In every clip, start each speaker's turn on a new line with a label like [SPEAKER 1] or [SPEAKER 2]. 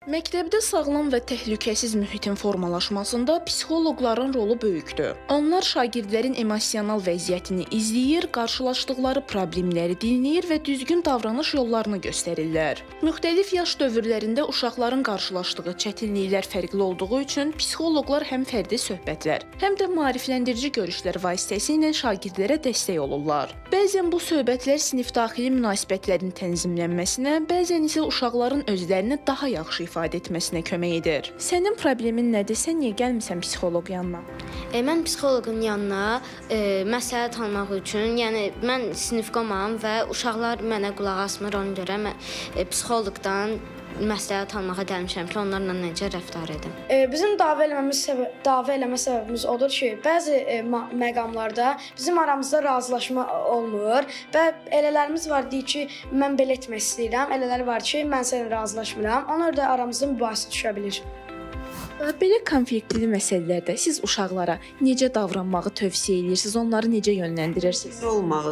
[SPEAKER 1] Məktəbdə sağlam və təhlükəsiz mühitin formalaşmasında psixoloqların rolu böyükdür. Onlar şagirdlərin emosional vəziyyətini izləyir, qarşılaşdıqları problemləri dinləyir və düzgün davranış yollarını göstərirlər. Müxtəlif yaş dövrlərində uşaqların qarşılaşdığı çətinliklər fərqli olduğu üçün psixoloqlar həm fərdi söhbətlər, həm də maarifləndirici görüşlər vasitəsilə şagirdlərə dəstək olurlar. Bəzən bu söhbətlər sinifdaxili münasibətlərin tənzimlənməsinə, bəzən isə uşaqların özlərini daha yaxşı ifadə etməsinə kömək edir. Sənin problemin nədir? Sən niyə gəlmirsən psixoloq yanına?
[SPEAKER 2] Mən psixoloqun yanına məsləhət almaq üçün, yəni mən sinifqomam və uşaqlar mənə qulaq asmır, ona görə mən psixoloqdan məsləhət almağa gəlmişəm ki, onlarla necə rəftar edim.
[SPEAKER 3] Bizim dava eləmə səbəbimiz odur ki, bəzi məqamlarda bizim aramızda razılaşma olmur və elələrimiz var deyir ki, mən belə etmək istəyirəm, elələri var ki, mən səninlə razılaşmıram. Ona görə də aramızda mübahisə düşə bilir.
[SPEAKER 1] Belə konfliktli məsələlərdə siz uşaqlara necə davranmağı tövsiyə edirsiniz, onları necə yönləndirirsiniz?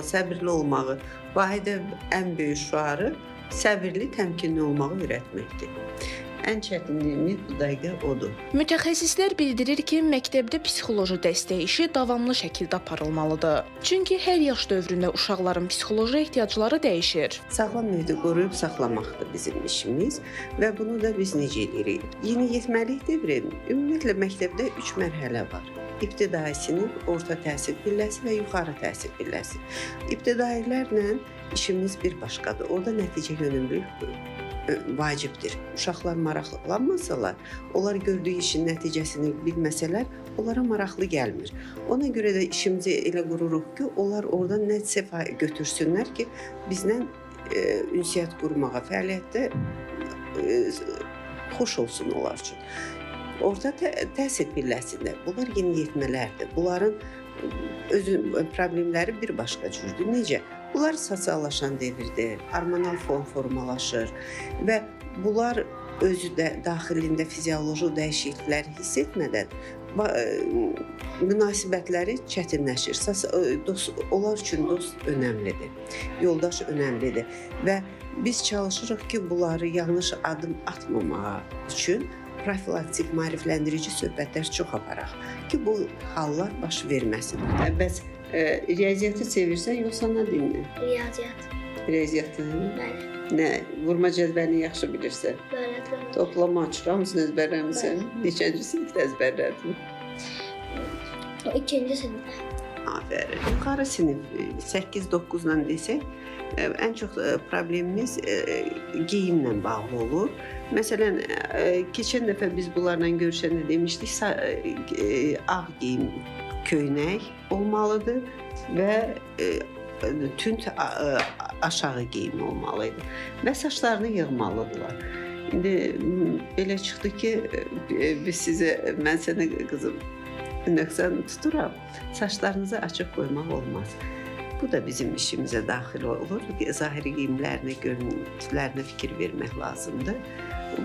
[SPEAKER 4] Səbirli olmağı, Vahidə ən böyük şüarı səbirli, təmkinli olmağı öyrətməkdir. Ən çətinliyimiz bu dəqiqə odur.
[SPEAKER 1] Mütəxəssislər bildirir ki, məktəbdə psixoloji dəstək işi davamlı şəkildə aparılmalıdır. Çünki hər yaş dövründə uşaqların psixoloji ehtiyacları dəyişir.
[SPEAKER 4] Sağlam mühiti qoruyub saxlamaqdır bizim işimiz və bunu da biz necə edirik? Yeniyetməlik dövrü ümumiyyətlə məktəbdə 3 mərhələ var. İbtidai sinif, orta təhsil pilləsi və yuxarı təhsil pilləsi. İbtidailərlə işimiz bir başqadır. Orada nəticə yönümlülük vacibdir. Uşaqlar maraqlanmasalar, onlar gördüyü işin nəticəsini bilməsələr, onlara maraqlı gəlmir. Ona görə də işimizi elə qururuq ki, onlar oradan nəsə götürsünlər ki, bizlə ünsiyyət qurmağa, fəaliyyətdə xoş olsun onlar üçün. Orta təhsil pilləsində bunlar yeniyetmələrdir. Bunların problemləri bir başqa cürdür. Necə? Bunlar sosiallaşan devirdir, hormonal fon formalaşır və bunlar özü də daxilində fizioloji dəyişiklikləri hiss etmədən münasibətləri çətinləşir. Onlar üçün dost önəmlidir, yoldaş önəmlidir və biz çalışırıq ki, bunları yanlış adım atmamağa üçün profilaktik, maarifləndirici söhbətlər çox aparaq ki, bu hallar baş verməsin. Bəs riyaziyyatı sevirsən, yoxsa nə dinlə?
[SPEAKER 2] Riyaziyyat.
[SPEAKER 4] Riyaziyyatı?
[SPEAKER 2] Bəli.
[SPEAKER 4] Nə? Vurma cədvəlini yaxşı bilirsən?
[SPEAKER 2] Bəli.
[SPEAKER 4] Toplama, açır, hamısını əzbərləmirsən? Neçənci sinifdə əzbərlədin?
[SPEAKER 2] 2-ci sinifdə.
[SPEAKER 4] Afərin. Yuxarı sinif 8-9-dan desək, ən çox problemimiz geyimlə bağlı olur. Məsələn, keçən dəfə biz bunlarla görüşəndə demişdik, ağ geyim, köynək olmalıdır və tünd aşağı geyim olmalıdır və saçlarını yığmalıdırlar. İndi belə çıxdı ki, mən sənə qızım nöqsan tuturam, saçlarınızı açıq qoymaq olmaz. Bu da bizim işimizə daxil olur. Zahiri geyimlərinə, görüntülərinə fikir vermək lazımdır.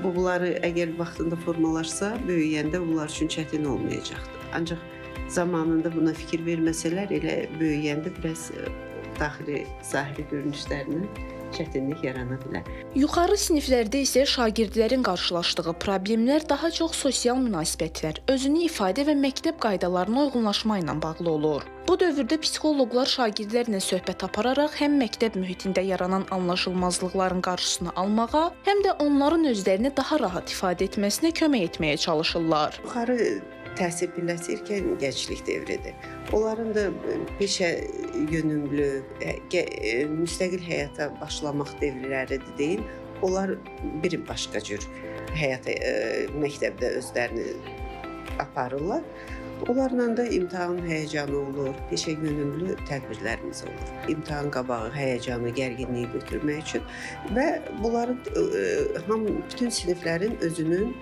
[SPEAKER 4] Bunları əgər vaxtında formalaşsa, böyüyəndə bunlar üçün çətin olmayacaqdır. Ancaq zamanında buna fikir verməsələr, elə böyüyəndə biraz daxili, zahiri görünüşlərinə çətinlik yarana bilər.
[SPEAKER 1] Yuxarı siniflərdə isə şagirdlərin qarşılaşdığı problemlər daha çox sosial münasibətlər, özünü ifadə və məktəb qaydalarına uyğunlaşma ilə bağlı olur. Bu dövrdə psixoloqlar şagirdlərlə söhbət apararaq həm məktəb mühitində yaranan anlaşılmazlıqların qarşısını almağa, həm də onların özlərini daha rahat ifadə etməsinə kömək etməyə çalışırlar.
[SPEAKER 4] Yuxarı təhsil pilləsi erkən gənclik dövridir. Onların da peşə yönümlü, müstəqil həyata başlamaq dövrləridir deyin. Onlar bir başqa cür həyata məktəbdə özlərini aparırlar. Onlarla da imtahan həyəcanı olur, peşə yönümlü tədbirlərimiz olur. İmtahan qabağı həyəcanı, gərginliyi götürmək üçün və bunların bütün siniflərin özünün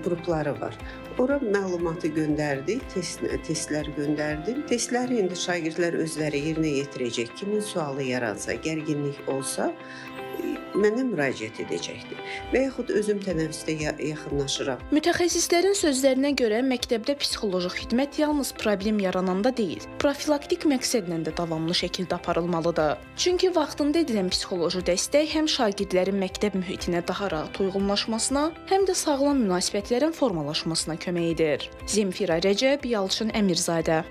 [SPEAKER 4] qrupları var. Ora məlumatı göndərdik, testlər göndərdim. Testləri indi şagirdlər özləri yerinə yetirəcək. Kimin sualı yaransa, gərginlik olsa, mənə müraciət edəcəkdir və yaxud özüm tənəffüsdə yaxınlaşıram.
[SPEAKER 1] Mütəxəssislərin sözlərinə görə məktəbdə psixoloji xidmət yalnız problem yarananda deyil, profilaktik məqsədlə də davamlı şəkildə aparılmalıdır. Çünki vaxtında edilən psixoloji dəstək həm şagirdlərin məktəb mühitinə daha rahat uyğunlaşmasına, həm də sağlam münasibətlərin formalaşmasına kömək edir. Zemfira Rəcəb, Yalçın Əmirzadə.